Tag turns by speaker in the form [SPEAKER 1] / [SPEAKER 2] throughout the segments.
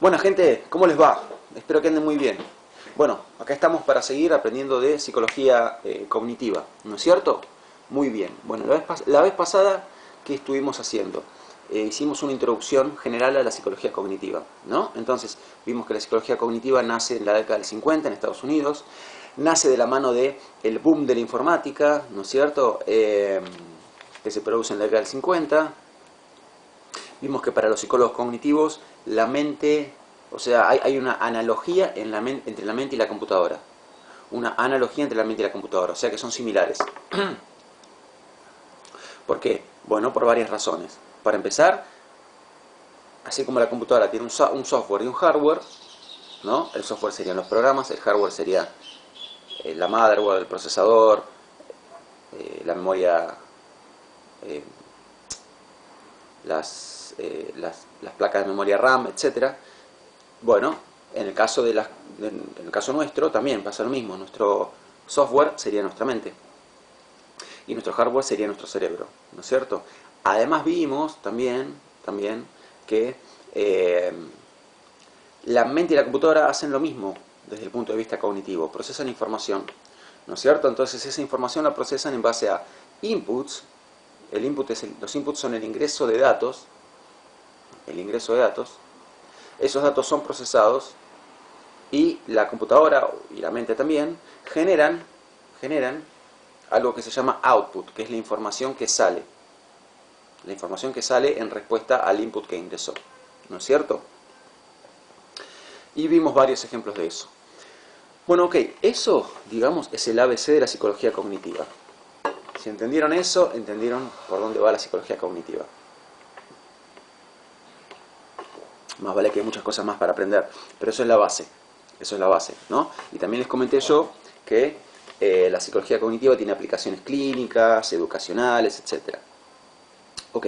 [SPEAKER 1] Buena gente, ¿cómo les va? Espero que anden muy bien. Bueno, acá estamos para seguir aprendiendo de psicología cognitiva, ¿no es cierto? Muy bien. Bueno, la vez pasada, ¿qué estuvimos haciendo? Hicimos una introducción general a la psicología cognitiva, ¿no? Entonces, vimos que la psicología cognitiva nace en la década del 50 en Estados Unidos, nace de la mano del boom de la informática, ¿no es cierto? Que se produce en la década del 50. Vimos que para los psicólogos cognitivos la mente, o sea, hay una analogía entre la mente y la computadora. Una analogía entre la mente y la computadora, o sea que son similares. ¿Por qué? Bueno, por varias razones. Para empezar, así como la computadora tiene un software y un hardware, ¿no? El software serían los programas, el hardware sería la motherboard, el procesador, la memoria, las placas de memoria RAM, etcétera. Bueno, en el caso nuestro también pasa lo mismo. Nuestro software sería nuestra mente y nuestro hardware sería nuestro cerebro, ¿no es cierto? Además vimos también que la mente y la computadora hacen lo mismo desde el punto de vista cognitivo, procesan información, ¿no es cierto? Entonces esa información la procesan en base a inputs. Los inputs son el ingreso de datos. Esos datos son procesados y la computadora y la mente también generan algo que se llama output, que es la información que sale. La información que sale en respuesta al input que ingresó, ¿no es cierto? Y vimos varios ejemplos de eso. Bueno, ok, eso, digamos, es el ABC de la psicología cognitiva. Si entendieron eso, entendieron por dónde va la psicología cognitiva. Más vale que hay muchas cosas más para aprender, pero eso es la base, ¿no? Y también les comenté yo que la psicología cognitiva tiene aplicaciones clínicas, educacionales, etc. Ok,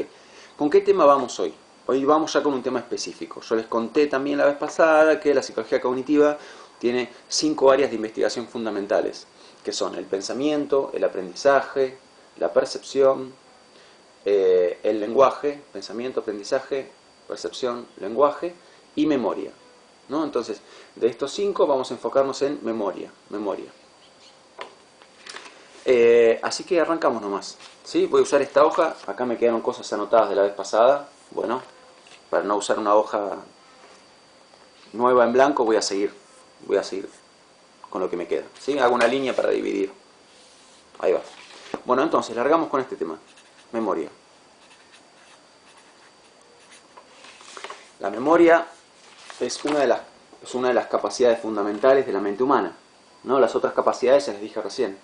[SPEAKER 1] ¿con qué tema vamos hoy? Hoy vamos ya con un tema específico. Yo les conté también la vez pasada que la psicología cognitiva tiene 5 áreas de investigación fundamentales, que son el pensamiento, el aprendizaje, la percepción, el lenguaje, pensamiento, aprendizaje, percepción, lenguaje y memoria, ¿no? Entonces, de estos 5 vamos a enfocarnos en memoria. Así que arrancamos nomás, ¿sí? Voy a usar esta hoja, acá me quedaron cosas anotadas de la vez pasada. Bueno, para no usar una hoja nueva en blanco voy a seguir con lo que me queda, ¿sí? Hago una línea para dividir. Ahí va. Bueno, entonces, largamos con este tema, memoria. La memoria es una de las capacidades fundamentales de la mente humana, ¿no? Las otras capacidades ya les dije recién.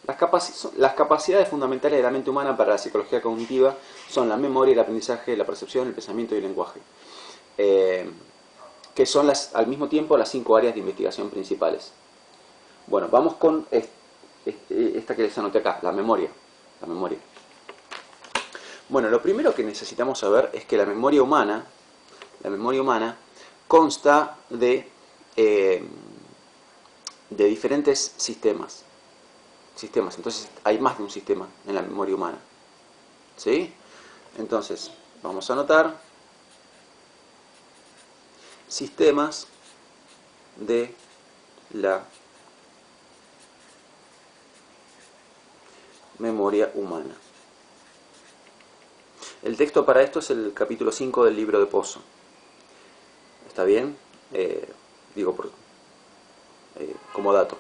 [SPEAKER 1] Las capacidades fundamentales de la mente humana para la psicología cognitiva son la memoria, el aprendizaje, la percepción, el pensamiento y el lenguaje, que son al mismo tiempo las 5 áreas de investigación principales. Bueno, vamos con esta que les anoté acá, la memoria. Bueno, lo primero que necesitamos saber es que la memoria humana consta de diferentes sistemas. Entonces hay más de un sistema en la memoria humana, ¿sí? Entonces vamos a anotar sistemas de la memoria humana. El texto para esto es el capítulo 5 del libro de Pozo. ¿Está bien? Como dato.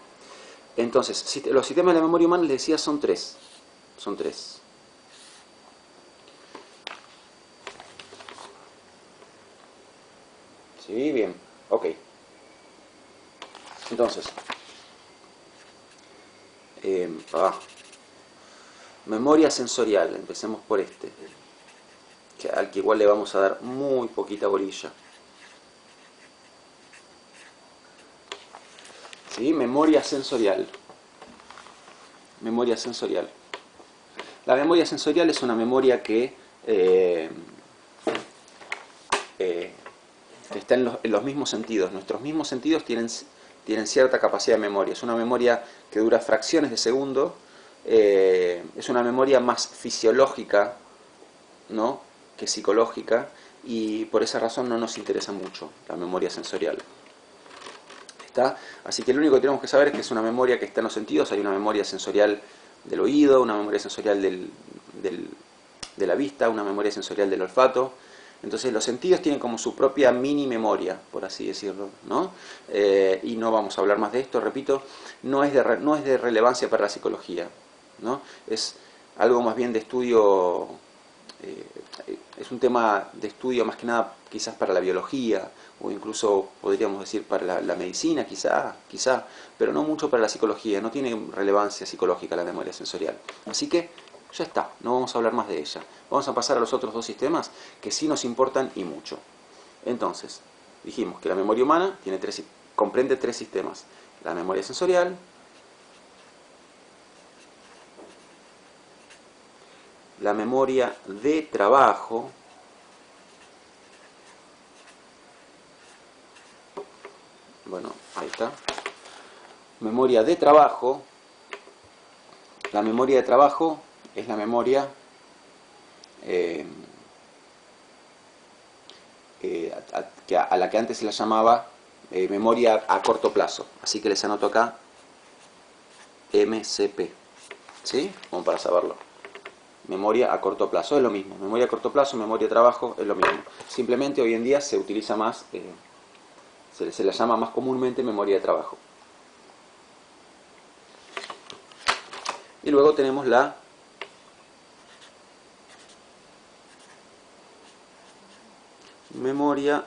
[SPEAKER 1] Entonces, los sistemas de la memoria humana, les decía, son tres. Sí, bien. Ok. Entonces, memoria sensorial. Empecemos por al que igual le vamos a dar muy poquita bolilla. ¿Sí? Memoria sensorial. La memoria sensorial es una memoria que está en los mismos sentidos. Nuestros mismos sentidos tienen cierta capacidad de memoria. Es una memoria que dura fracciones de segundo. Es una memoria más fisiológica, ¿no?, que psicológica, y por esa razón no nos interesa mucho la memoria sensorial. ¿Está? Así que lo único que tenemos que saber es que es una memoria que está en los sentidos. Hay una memoria sensorial del oído, una memoria sensorial de la vista, una memoria sensorial del olfato. Entonces los sentidos tienen como su propia mini memoria, por así decirlo, ¿no? Y no vamos a hablar más de esto, repito, no es de relevancia para la psicología, ¿no? Es algo más bien de estudio, es un tema de estudio más que nada quizás para la biología, o incluso podríamos decir para la medicina, quizá, pero no mucho para la psicología, no tiene relevancia psicológica la memoria sensorial. Así que ya está, no vamos a hablar más de ella. Vamos a pasar a los otros dos sistemas que sí nos importan y mucho. Entonces, dijimos que la memoria humana comprende tres sistemas. La memoria sensorial, la memoria de trabajo, bueno, ahí está, memoria de trabajo. La memoria de trabajo es la memoria a la que antes se la llamaba memoria a corto plazo. Así que les anoto acá MCP, ¿sí? Como para saberlo. Memoria a corto plazo es lo mismo. Memoria a corto plazo, memoria de trabajo es lo mismo. Simplemente hoy en día se utiliza más, se la llama más comúnmente memoria de trabajo. Y luego tenemos la memoria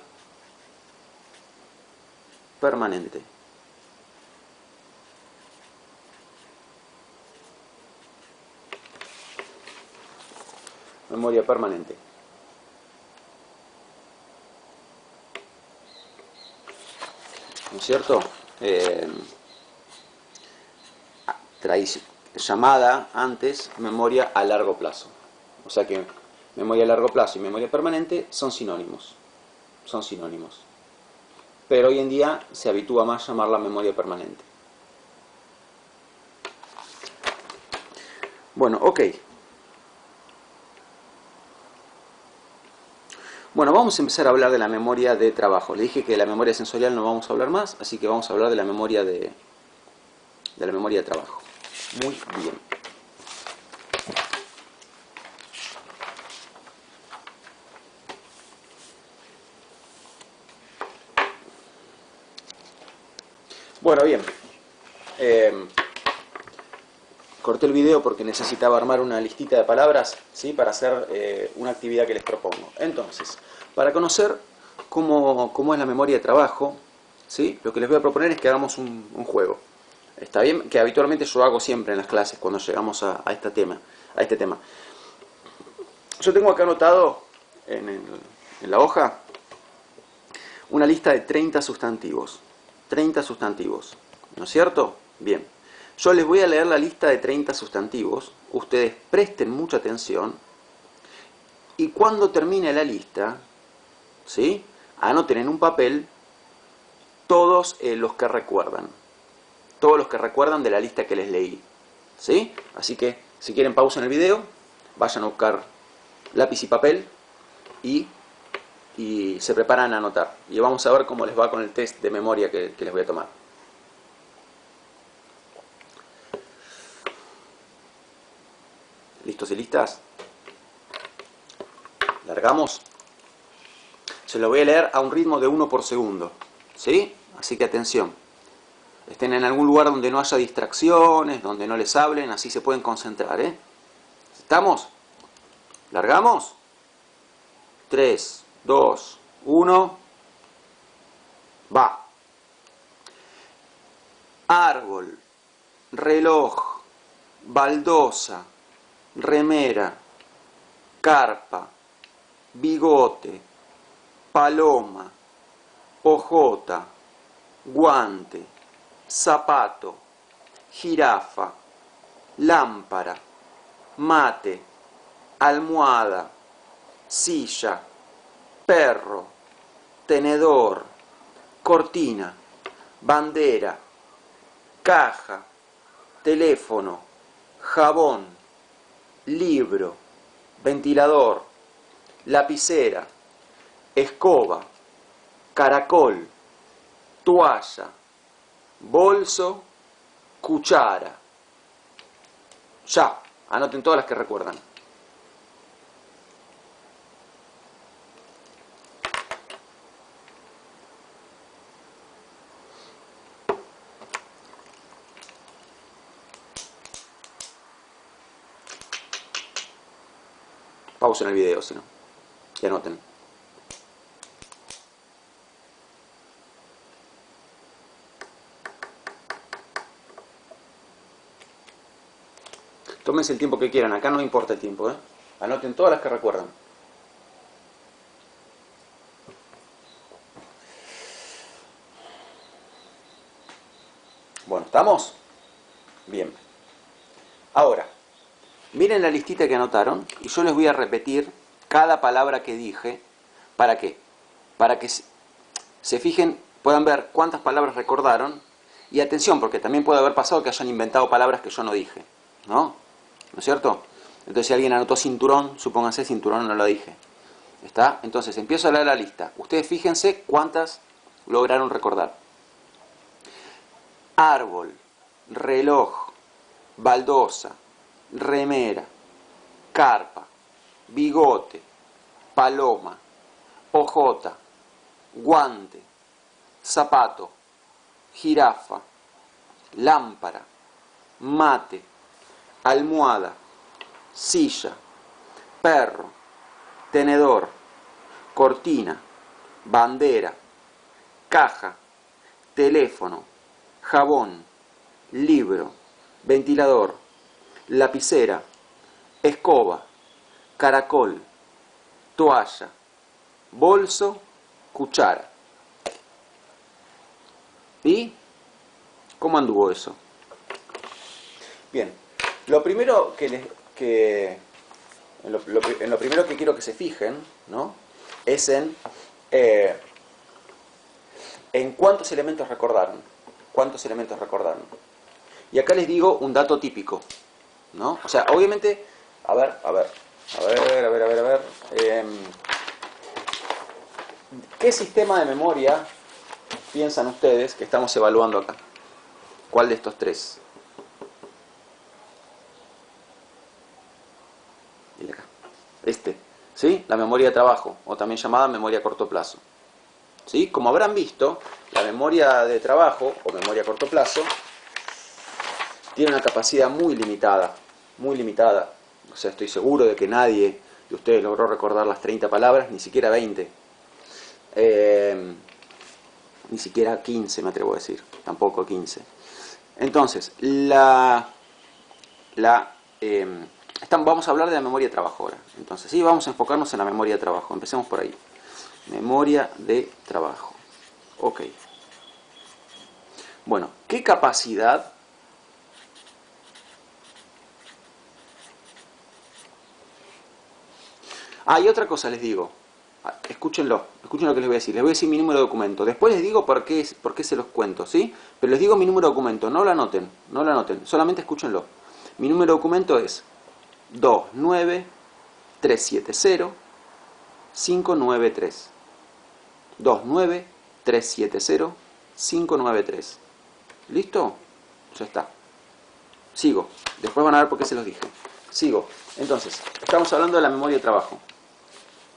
[SPEAKER 1] permanente. Memoria permanente. ¿No es cierto? Llamada antes memoria a largo plazo. O sea que memoria a largo plazo y memoria permanente son sinónimos. Son sinónimos. Pero hoy en día se habitúa más a llamarla memoria permanente. Bueno, ok. Bueno, vamos a empezar a hablar de la memoria de trabajo. Le dije que de la memoria sensorial no vamos a hablar más, así que vamos a hablar de la memoria de trabajo. Muy bien. Bueno, bien. Corté el video porque necesitaba armar una listita de palabras, ¿sí? Para hacer una actividad que les propongo. Entonces, para conocer cómo es la memoria de trabajo, ¿sí? Lo que les voy a proponer es que hagamos un juego. Está bien, que habitualmente yo hago siempre en las clases cuando llegamos a este tema. Yo tengo acá anotado en la hoja una lista de 30 sustantivos. 30 sustantivos, ¿no es cierto? Bien. Yo les voy a leer la lista de 30 sustantivos. Ustedes presten mucha atención. Y cuando termine la lista, ¿sí? Anoten en un papel todos los que recuerdan. Todos los que recuerdan de la lista que les leí, ¿sí? Así que, si quieren, pausen el video, vayan a buscar lápiz y papel y se preparan a anotar. Y vamos a ver cómo les va con el test de memoria que les voy a tomar. ¿Listos y listas? ¿Largamos? Se lo voy a leer a un ritmo de 1 por segundo, ¿sí? Así que atención. Estén en algún lugar donde no haya distracciones, donde no les hablen, así se pueden concentrar, ¿eh? ¿Estamos? ¿Largamos? 3, 2, 1. Va. Árbol, reloj, baldosa, remera, carpa, bigote, paloma, hojota, guante, zapato, jirafa, lámpara, mate, almohada, silla, perro, tenedor, cortina, bandera, caja, teléfono, jabón, libro, ventilador, lapicera, escoba, caracol, toalla, bolso, cuchara. Ya, anoten todas las que recuerdan. Pausen el video, si no. Y anoten. Tómense el tiempo que quieran, acá no importa el tiempo, ¿eh? Anoten todas las que recuerdan. Bueno, ¿estamos? Bien. Ahora, miren la listita que anotaron y yo les voy a repetir cada palabra que dije. ¿Para qué? Para que se fijen, puedan ver cuántas palabras recordaron. Y atención, porque también puede haber pasado que hayan inventado palabras que yo no dije, ¿no? ¿No es cierto? Entonces si alguien anotó cinturón, supónganse cinturón no lo dije. ¿Está? Entonces empiezo a leer la lista. Ustedes fíjense cuántas lograron recordar. Árbol, reloj, baldosa, remera, carpa, bigote, paloma, hojota, guante, zapato, jirafa, lámpara, mate, almohada, silla, perro, tenedor, cortina, bandera, caja, teléfono, jabón, libro, ventilador, lapicera, escoba, caracol, toalla, bolso, cuchara. ¿Y cómo anduvo eso? Bien, lo primero en lo primero que quiero que se fijen, ¿no? Es en cuántos elementos recordaron. ¿Cuántos elementos recordaron? Y acá les digo un dato típico, ¿no? O sea, obviamente, a ver. ¿Qué sistema de memoria piensan ustedes que estamos evaluando acá? ¿Cuál de estos tres? Mira acá. ¿Sí? La memoria de trabajo, o también llamada memoria a corto plazo. ¿Sí? Como habrán visto, la memoria de trabajo, o memoria a corto plazo, tiene una capacidad muy limitada. Muy limitada. O sea, estoy seguro de que nadie de ustedes logró recordar las 30 palabras, ni siquiera 20. Ni siquiera 15, me atrevo a decir. Tampoco 15. Entonces, vamos a hablar de la memoria de trabajo ahora. Entonces, sí, vamos a enfocarnos en la memoria de trabajo. Empecemos por ahí. Memoria de trabajo. Ok. Bueno, ¿qué capacidad? Y otra cosa les digo. Escúchenlo, escuchen lo que les voy a decir. Les voy a decir mi número de documento. Después les digo por qué se los cuento, ¿sí? Pero les digo mi número de documento. No lo anoten, no lo anoten. Solamente escúchenlo. Mi número de documento es 29370-593. 29370-593. ¿Listo? Ya está. Sigo. Después van a ver por qué se los dije. Sigo. Entonces, estamos hablando de la memoria de trabajo.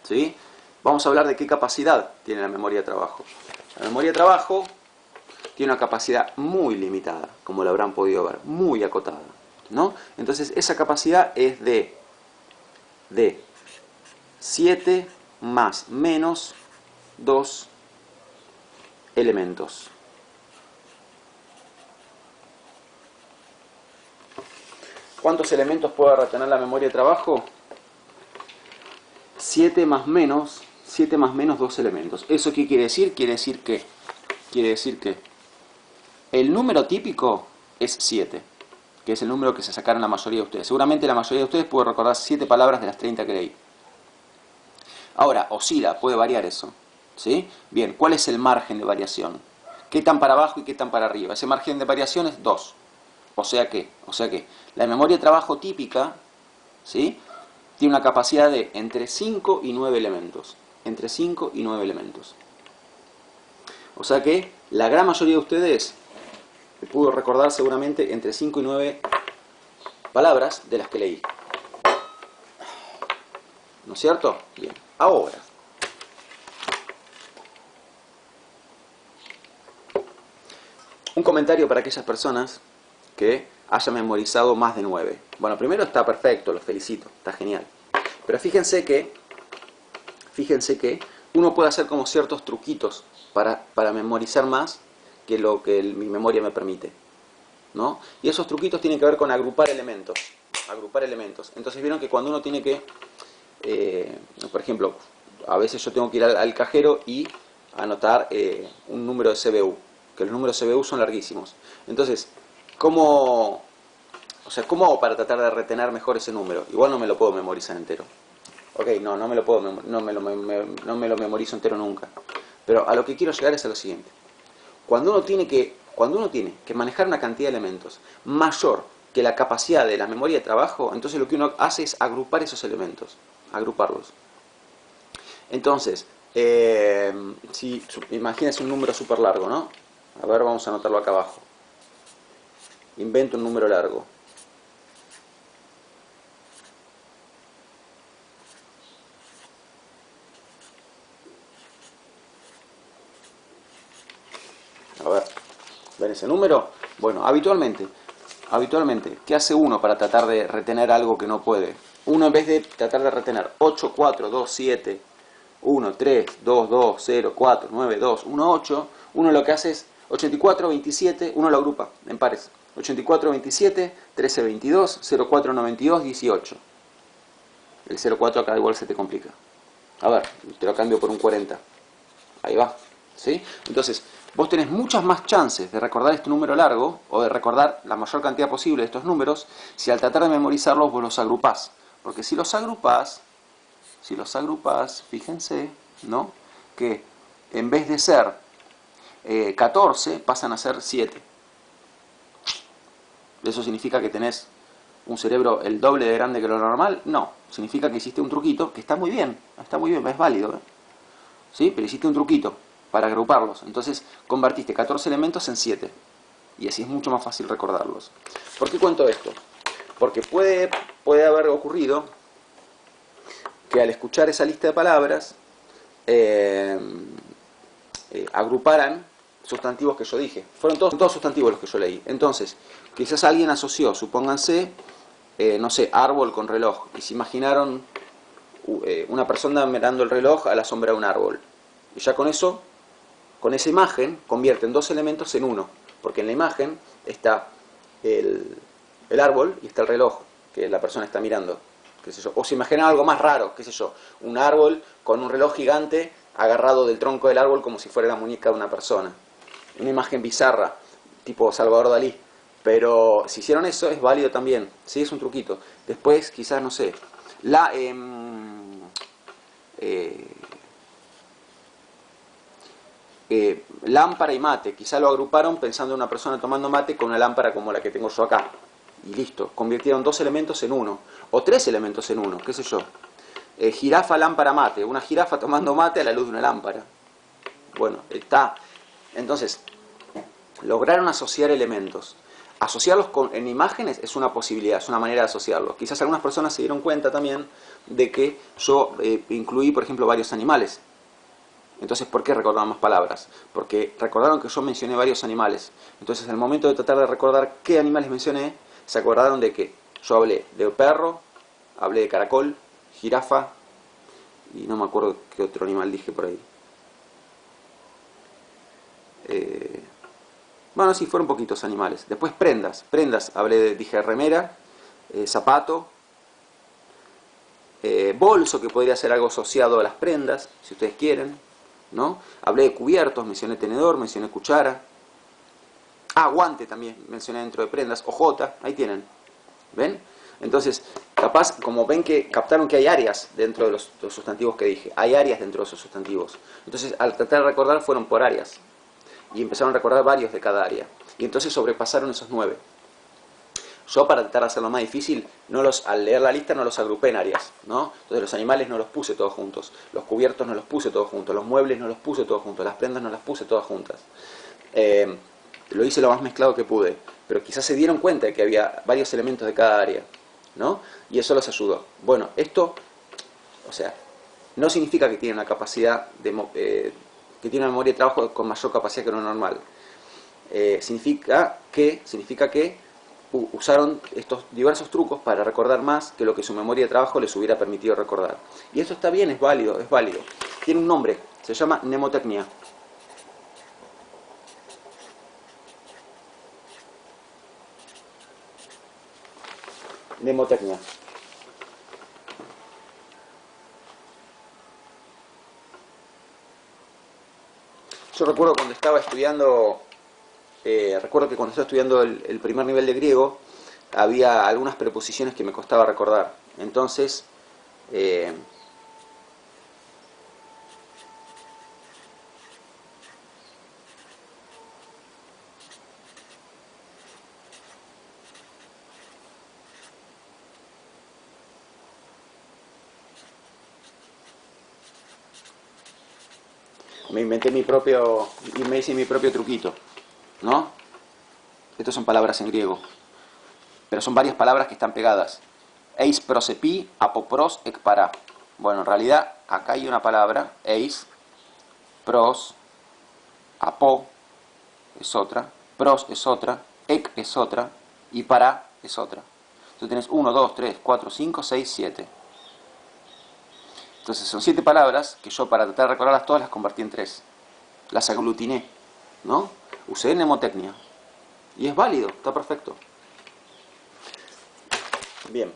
[SPEAKER 1] ¿Sí? Vamos a hablar de qué capacidad tiene la memoria de trabajo. La memoria de trabajo tiene una capacidad muy limitada, como lo habrán podido ver, muy acotada, ¿no? Entonces, esa capacidad es de 7 más menos 2 elementos. ¿Cuántos elementos puede retener la memoria de trabajo? 7 más menos 2 elementos. ¿Eso qué quiere decir? Quiere decir que el número típico es 7, que es el número que se sacaron la mayoría de ustedes. Seguramente la mayoría de ustedes puede recordar 7 palabras de las 30 que leí. Ahora, oscila, puede variar eso, ¿sí? Bien, ¿cuál es el margen de variación? ¿Qué tan para abajo y qué tan para arriba? Ese margen de variación es 2. O sea que la memoria de trabajo típica, ¿sí?, tiene una capacidad de entre 5 y 9 elementos. entre 5 y 9 elementos. O sea que la gran mayoría de ustedes pudo recordar seguramente entre 5 y 9 palabras de las que leí. ¿No es cierto? Bien. Ahora, un comentario para aquellas personas que hayan memorizado más de 9. Bueno, primero está perfecto, los felicito, está genial. Pero fíjense que uno puede hacer como ciertos truquitos para memorizar más que lo que mi memoria me permite, ¿no? Y esos truquitos tienen que ver con agrupar elementos. Entonces vieron que cuando uno tiene que, por ejemplo, a veces yo tengo que ir al cajero y anotar un número de CBU, que los números CBU son larguísimos. Entonces, ¿cómo hago para tratar de retener mejor ese número? Igual no me lo puedo memorizar entero. Ok, no me lo memorizo entero nunca. Pero a lo que quiero llegar es a lo siguiente. Cuando uno tiene que manejar una cantidad de elementos mayor que la capacidad de la memoria de trabajo, entonces lo que uno hace es agrupar esos elementos, agruparlos. Entonces, imagínense un número súper largo, ¿no? A ver, vamos a anotarlo acá abajo. Invento un número largo. A ver, ¿ven ese número? Bueno, habitualmente, ¿qué hace uno para tratar de retener algo que no puede? Uno, en vez de tratar de retener 8, 4, 2, 7, 1, 3, 2, 2, 0, 4, 9, 2, 1, 8, uno lo que hace es 84, 27, uno lo agrupa en pares. 84, 27, 13, 22, 04, 92, 18. El 04 acá igual se te complica. A ver, te lo cambio por un 40. Ahí va, ¿sí? Entonces, vos tenés muchas más chances de recordar este número largo, o de recordar la mayor cantidad posible de estos números, si al tratar de memorizarlos vos los agrupás. Porque si los agrupás, fíjense, ¿no? Que en vez de ser 14, pasan a ser 7. ¿Eso significa que tenés un cerebro el doble de grande que lo normal? No, significa que hiciste un truquito, que está muy bien, es válido, ¿eh? ¿Sí? Pero hiciste un truquito para agruparlos. Entonces convertiste 14 elementos en 7. Y así es mucho más fácil recordarlos. ¿Por qué cuento esto? Porque puede haber ocurrido que al escuchar esa lista de palabras agruparan sustantivos que yo dije. Fueron todos sustantivos los que yo leí. Entonces, quizás alguien asoció, supónganse, no sé, árbol con reloj. Y se imaginaron una persona mirando el reloj a la sombra de un árbol. Y ya con eso, con esa imagen, convierten dos elementos en uno. Porque en la imagen está el árbol y está el reloj que la persona está mirando. ¿Qué sé yo? O se imaginan algo más raro, qué sé yo, un árbol con un reloj gigante agarrado del tronco del árbol como si fuera la muñeca de una persona. Una imagen bizarra, tipo Salvador Dalí. Pero si hicieron eso, es válido también. Sí, es un truquito. Después, quizás, no sé, lámpara y mate. Quizás lo agruparon pensando en una persona tomando mate con una lámpara como la que tengo yo acá. Y listo, convirtieron dos elementos en uno. O tres elementos en uno, qué sé yo. Jirafa, lámpara, mate. Una jirafa tomando mate a la luz de una lámpara. Bueno, está. Entonces, lograron asociar elementos. Asociarlos en imágenes es una posibilidad, es una manera de asociarlos. Quizás algunas personas se dieron cuenta también de que yo incluí, por ejemplo, varios animales. Entonces, ¿por qué recordaban más palabras? Porque recordaron que yo mencioné varios animales. Entonces, al momento de tratar de recordar qué animales mencioné, se acordaron de que yo hablé de perro, hablé de caracol, jirafa, y no me acuerdo qué otro animal dije por ahí. Bueno, sí, fueron poquitos animales. Después prendas, dije remera, zapato, bolso, que podría ser algo asociado a las prendas, si ustedes quieren, ¿no? Hablé de cubiertos, mencioné tenedor, mencioné cuchara. Guante también, mencioné dentro de prendas, ojota, ahí tienen. ¿Ven? Entonces, capaz, como ven que captaron que hay áreas dentro de los sustantivos que dije, hay áreas dentro de esos sustantivos. Entonces, al tratar de recordar, fueron por áreas. Y empezaron a recordar varios de cada área. Y entonces sobrepasaron esos 9. Yo, para tratar de hacerlo más difícil, al leer la lista no los agrupé en áreas, ¿no? Entonces los animales no los puse todos juntos, los cubiertos no los puse todos juntos, los muebles no los puse todos juntos, las prendas no las puse todas juntas. Lo hice lo más mezclado que pude, pero quizás se dieron cuenta de que había varios elementos de cada área, ¿no? Y eso los ayudó. Bueno, esto, o sea, no significa que tiene una capacidad que tiene una memoria de trabajo con mayor capacidad que lo normal. Significa que usaron estos diversos trucos para recordar más que lo que su memoria de trabajo les hubiera permitido recordar. Y esto está bien, es válido, es válido. Tiene un nombre, se llama mnemotecnia. Mnemotecnia. Yo recuerdo cuando estaba estudiando, el primer nivel de griego, había algunas preposiciones que me costaba recordar. Entonces, me inventé me hice mi propio truquito, ¿no? Estas son palabras en griego, pero son varias palabras que están pegadas. Eis prosepi, apopros, ekpara. Bueno, en realidad acá hay una palabra, eis, pros, apo es otra, pros es otra, ek es otra y para es otra. Entonces tienes 1, 2, 3, 4, 5, 6, 7. Entonces son 7 palabras que yo, para tratar de recordarlas todas, las convertí en 3. Las aglutiné, ¿no? Usé mnemotecnia. Y es válido, está perfecto. Bien.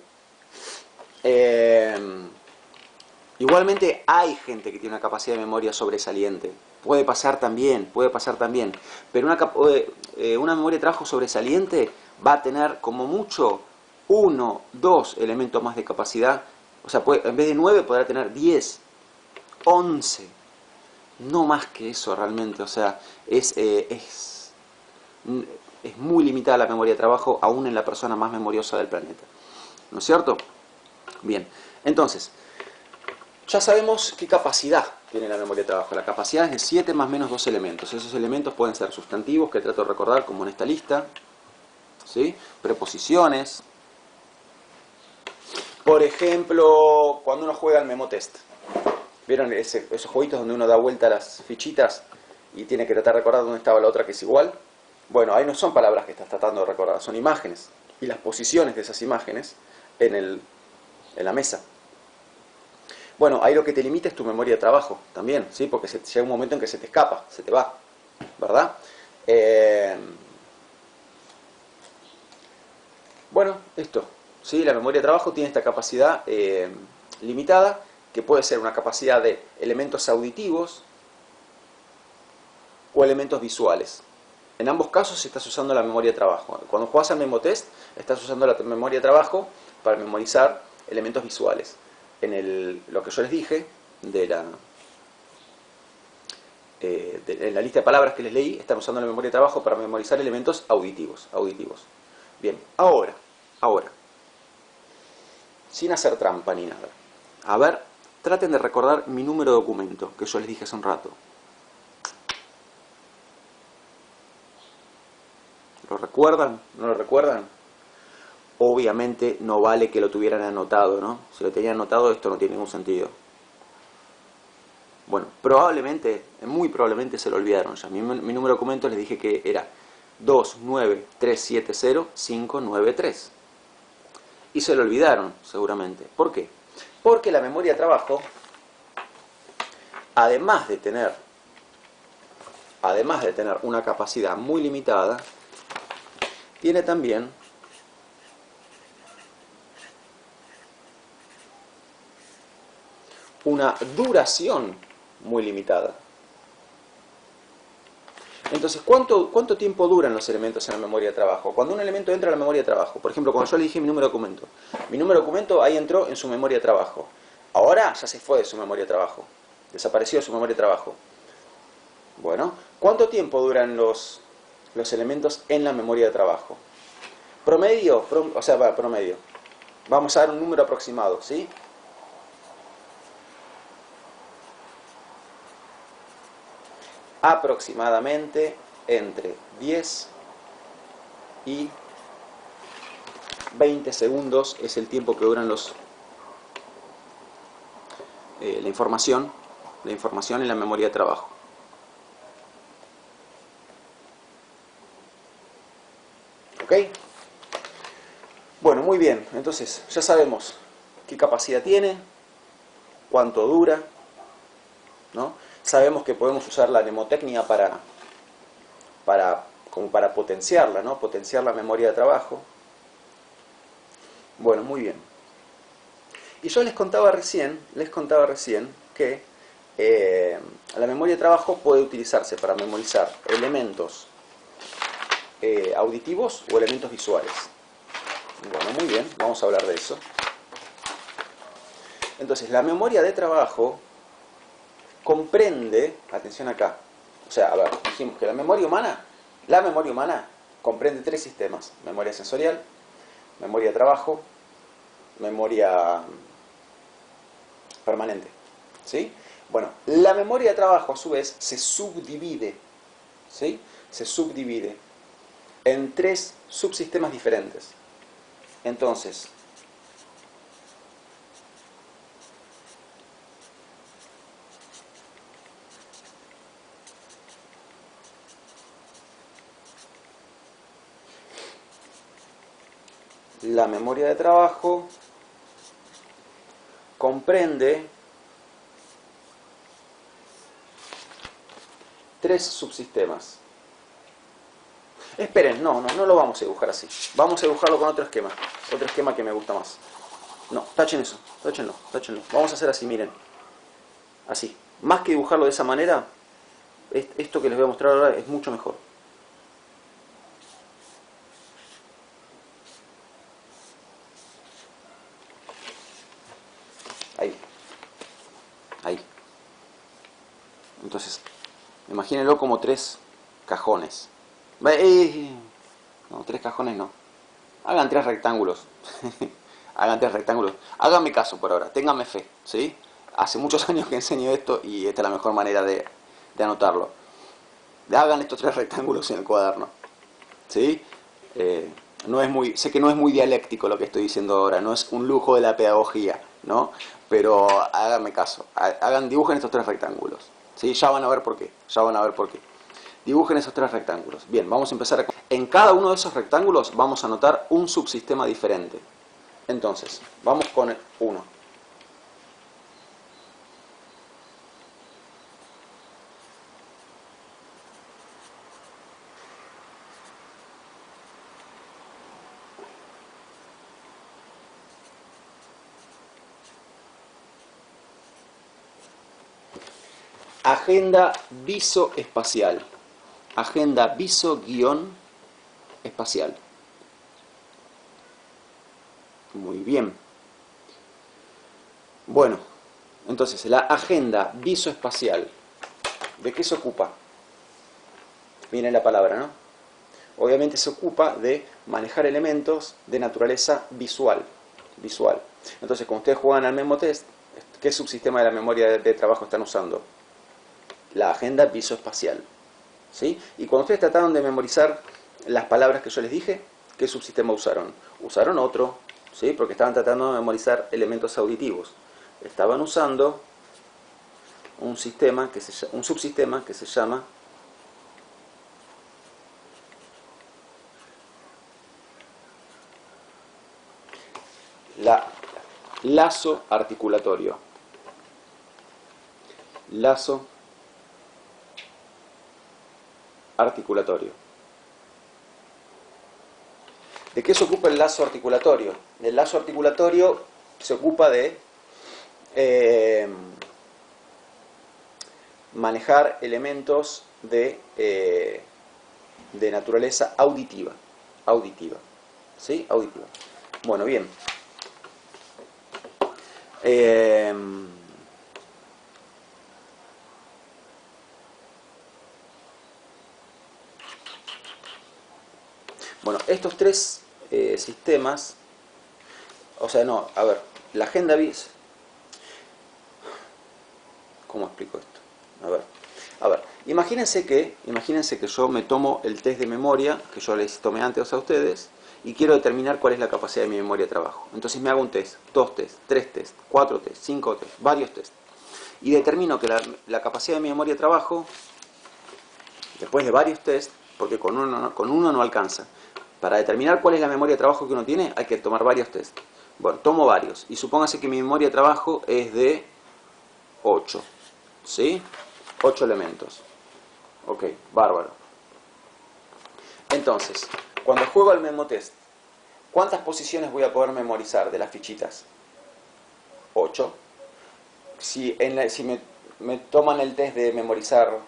[SPEAKER 1] Igualmente hay gente que tiene una capacidad de memoria sobresaliente. Puede pasar también. Pero una memoria de trabajo sobresaliente va a tener como mucho 1, 2 elementos más de capacidad. O sea, en vez de 9 podrá tener 10, 11. No más que eso realmente. O sea, es muy limitada la memoria de trabajo, aún en la persona más memoriosa del planeta. ¿No es cierto? Bien, entonces, ya sabemos qué capacidad tiene la memoria de trabajo. La capacidad es de 7 más menos 2 elementos. Esos elementos pueden ser sustantivos, que trato de recordar como en esta lista, ¿sí? Preposiciones. Por ejemplo, cuando uno juega al memotest. ¿Vieron esos jueguitos donde uno da vuelta a las fichitas y tiene que tratar de recordar dónde estaba la otra que es igual? Bueno, ahí no son palabras que estás tratando de recordar, son imágenes. Y las posiciones de esas imágenes en la mesa. Bueno, ahí lo que te limita es tu memoria de trabajo también, ¿sí? Porque llega un momento en que se te escapa, se te va, ¿verdad? Bueno, esto, ¿sí? La memoria de trabajo tiene esta capacidad limitada, que puede ser una capacidad de elementos auditivos o elementos visuales. En ambos casos estás usando la memoria de trabajo. Cuando juegas al memotest, estás usando la memoria de trabajo para memorizar elementos visuales. Lo que yo les dije en la lista de palabras que les leí, están usando la memoria de trabajo para memorizar elementos auditivos. Bien, ahora, sin hacer trampa ni nada. A ver, traten de recordar mi número de documento, que yo les dije hace un rato. ¿Lo recuerdan? ¿No lo recuerdan? Obviamente no vale que lo tuvieran anotado, ¿no? Si lo tenían anotado, esto no tiene ningún sentido. Bueno, muy probablemente se lo olvidaron ya. Mi número de documento les dije que era 29370-593. Y se lo olvidaron, seguramente. ¿Por qué? Porque la memoria de trabajo, además de tener una capacidad muy limitada, tiene también una duración muy limitada. Entonces, ¿cuánto tiempo duran los elementos en la memoria de trabajo? Cuando un elemento entra a la memoria de trabajo, por ejemplo, cuando yo le dije mi número de documento ahí entró en su memoria de trabajo. Ahora ya se fue de su memoria de trabajo, desapareció de su memoria de trabajo. Bueno, ¿cuánto tiempo duran los elementos en la memoria de trabajo? Promedio, o sea, va, promedio. Vamos a dar un número aproximado, ¿sí? Aproximadamente entre 10 y 20 segundos es el tiempo que duran la información en la memoria de trabajo. ¿Ok? Bueno, muy bien. Entonces, ya sabemos qué capacidad tiene, cuánto dura, ¿no? Sabemos que podemos usar la mnemotecnia como para potenciarla, ¿no? Potenciar la memoria de trabajo. Bueno, muy bien. Y yo les contaba recién que la memoria de trabajo puede utilizarse para memorizar elementos auditivos o elementos visuales. Bueno, muy bien, vamos a hablar de eso. Entonces, la memoria de trabajo comprende, atención acá, o sea, a ver, dijimos que la memoria humana comprende 3 sistemas: memoria sensorial, memoria de trabajo, memoria permanente, ¿sí? Bueno, la memoria de trabajo a su vez se subdivide, ¿sí? Se subdivide en 3 subsistemas diferentes. Entonces, la memoria de trabajo comprende 3 subsistemas. Esperen, no lo vamos a dibujar así. Vamos a dibujarlo con otro esquema que me gusta más. No, tachen eso, táchenlo. Vamos a hacer así, miren. Así. Más que dibujarlo de esa manera, esto que les voy a mostrar ahora es mucho mejor. Ahí. Entonces, imagínenlo como 3 cajones. No, 3 cajones no. Hagan 3 rectángulos. Hagan 3 rectángulos. Háganme caso por ahora, ténganme fe, ¿sí? Hace muchos años que enseño esto y esta es la mejor manera de anotarlo. Hagan estos 3 rectángulos en el cuaderno, ¿sí? Sé que no es muy dialéctico lo que estoy diciendo ahora, no es un lujo de la pedagogía, ¿no? Pero háganme caso, dibujen estos 3 rectángulos, ¿sí? Ya van a ver por qué, Dibujen esos 3 rectángulos. Bien, vamos a empezar en cada uno de esos rectángulos vamos a anotar un subsistema diferente. Entonces, vamos con 1. Agenda visoespacial. Agenda viso-espacial. Muy bien. Bueno, entonces la agenda visoespacial, ¿de qué se ocupa? Viene la palabra, ¿no? Obviamente se ocupa de manejar elementos de naturaleza visual. Entonces, cuando ustedes juegan al Memotest, ¿qué subsistema de la memoria de trabajo están usando? La agenda visoespacial, ¿sí? Y cuando ustedes trataron de memorizar las palabras que yo les dije, ¿qué subsistema usaron? Usaron otro, ¿sí? Porque estaban tratando de memorizar elementos auditivos. Estaban usando un subsistema que se llama lazo articulatorio. Lazo articulatorio. ¿De qué se ocupa el lazo articulatorio? El lazo articulatorio se ocupa de manejar elementos de naturaleza auditiva. ¿Sí? Auditiva. Bueno, bien. Bueno, estos 3 sistemas, o sea, no, a ver, la agenda BIS, ¿cómo explico esto? A ver, imagínense que yo me tomo el test de memoria, que yo les tomé antes a ustedes, y quiero determinar cuál es la capacidad de mi memoria de trabajo. Entonces me hago un test, 2 test, 3 test, 4 test, 5 test, varios test. Y determino que la capacidad de mi memoria de trabajo, después de varios test, porque con uno no alcanza. Para determinar cuál es la memoria de trabajo que uno tiene, hay que tomar varios test. Bueno, tomo varios. Y supóngase que mi memoria de trabajo es de 8. ¿Sí? 8 elementos. Ok, bárbaro. Entonces, cuando juego al memotest, ¿cuántas posiciones voy a poder memorizar de las fichitas? 8. Si me toman el test de memorizar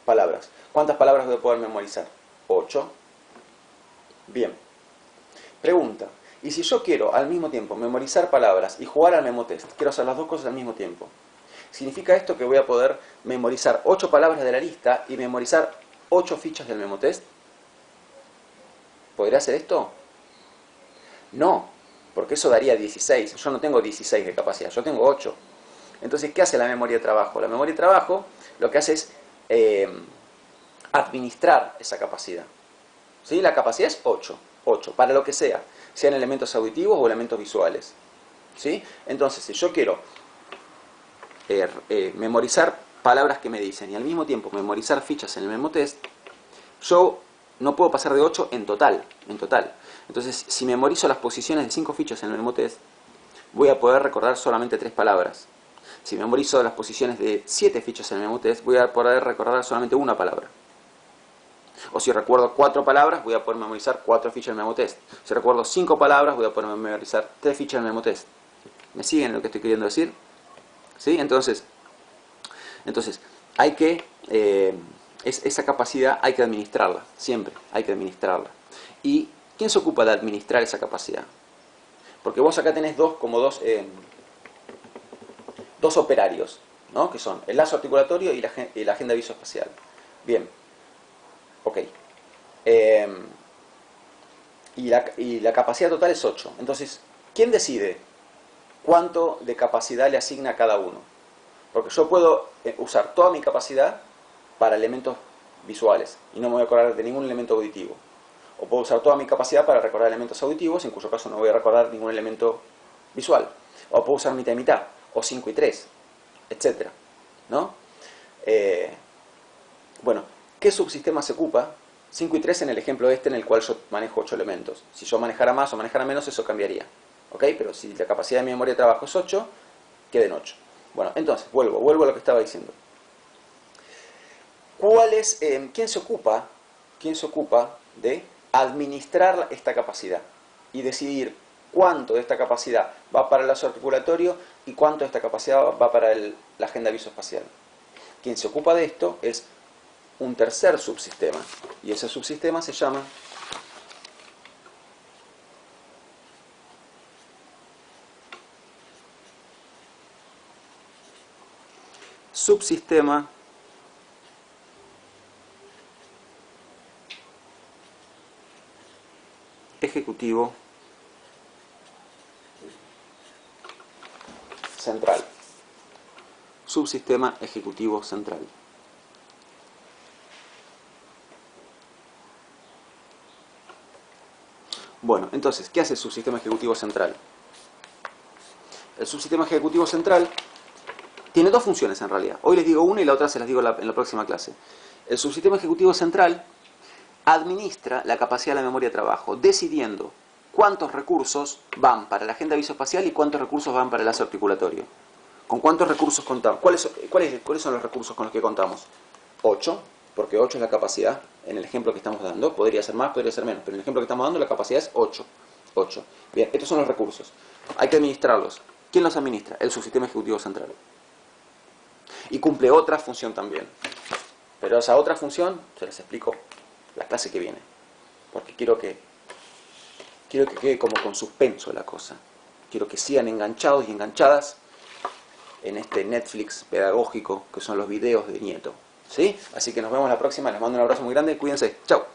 [SPEAKER 1] palabras, ¿cuántas palabras voy a poder memorizar? 8. Bien. Pregunta. ¿Y si yo quiero al mismo tiempo memorizar palabras y jugar al memotest? Quiero hacer las dos cosas al mismo tiempo. ¿Significa esto que voy a poder memorizar 8 palabras de la lista y memorizar 8 fichas del memotest? ¿Podría hacer esto? No, porque eso daría 16. Yo no tengo 16 de capacidad, yo tengo 8. Entonces, ¿qué hace la memoria de trabajo? La memoria de trabajo lo que hace es administrar esa capacidad. ¿Sí? La capacidad es 8, para lo que sea, sean elementos auditivos o elementos visuales. ¿Sí? Entonces, si yo quiero memorizar palabras que me dicen y al mismo tiempo memorizar fichas en el memotest, yo no puedo pasar de 8 en total. Entonces, si memorizo las posiciones de 5 fichas en el memotest, voy a poder recordar solamente 3 palabras. Si memorizo las posiciones de 7 fichas en el memotest, voy a poder recordar solamente una palabra. O si recuerdo 4 palabras, voy a poder memorizar 4 fichas en el memotest. Si recuerdo 5 palabras, voy a poder memorizar 3 fichas en el memotest. ¿Me siguen lo que estoy queriendo decir? ¿Sí? Entonces hay que esa capacidad hay que administrarla, siempre hay que administrarla. ¿Y quién se ocupa de administrar esa capacidad? Porque vos acá tenés dos operarios, ¿no? Que son el lazo articulatorio y la agenda visoespacial. Bien, ok. Y la capacidad total es 8. Entonces, ¿quién decide cuánto de capacidad le asigna a cada uno? Porque yo puedo usar toda mi capacidad para elementos visuales y no me voy a acordar de ningún elemento auditivo. O puedo usar toda mi capacidad para recordar elementos auditivos, en cuyo caso no voy a recordar ningún elemento visual. O puedo usar mitad y mitad, o 5 y 3, etc. ¿No? Bueno, ¿qué subsistema se ocupa? 5 y 3 en el ejemplo en el cual yo manejo 8 elementos. Si yo manejara más o manejara menos, eso cambiaría. ¿Ok? Pero si la capacidad de mi memoria de trabajo es 8, queden 8. Bueno, entonces, vuelvo a lo que estaba diciendo. ¿Quién se ocupa de administrar esta capacidad y decidir cuánto de esta capacidad va para el lazo articulatorio y cuánto de esta capacidad va para la agenda visoespacial? Quien se ocupa de esto es un tercer subsistema, y ese subsistema se llama subsistema ejecutivo central. Subsistema ejecutivo central. Bueno, entonces, ¿qué hace el subsistema ejecutivo central? El subsistema ejecutivo central tiene dos funciones en realidad. Hoy les digo una y la otra se las digo en la próxima clase. El subsistema ejecutivo central administra la capacidad de la memoria de trabajo, decidiendo cuántos recursos van para la agenda visoespacial y cuántos recursos van para el lazo articulatorio. ¿Con cuántos recursos contamos? ¿Cuáles son los recursos con los que contamos? 8, porque 8 es la capacidad en el ejemplo que estamos dando. Podría ser más, podría ser menos, pero en el ejemplo que estamos dando la capacidad es 8. Bien, estos son los recursos. Hay que administrarlos. ¿Quién los administra? El subsistema ejecutivo central. Y cumple otra función también. Pero esa otra función se les explico la clase que viene. Porque quiero que quede como con suspenso la cosa. Quiero que sigan enganchados y enganchadas en este Netflix pedagógico que son los videos de Nieto. ¿Sí? Así que nos vemos la próxima. Les mando un abrazo muy grande. Cuídense. Chao.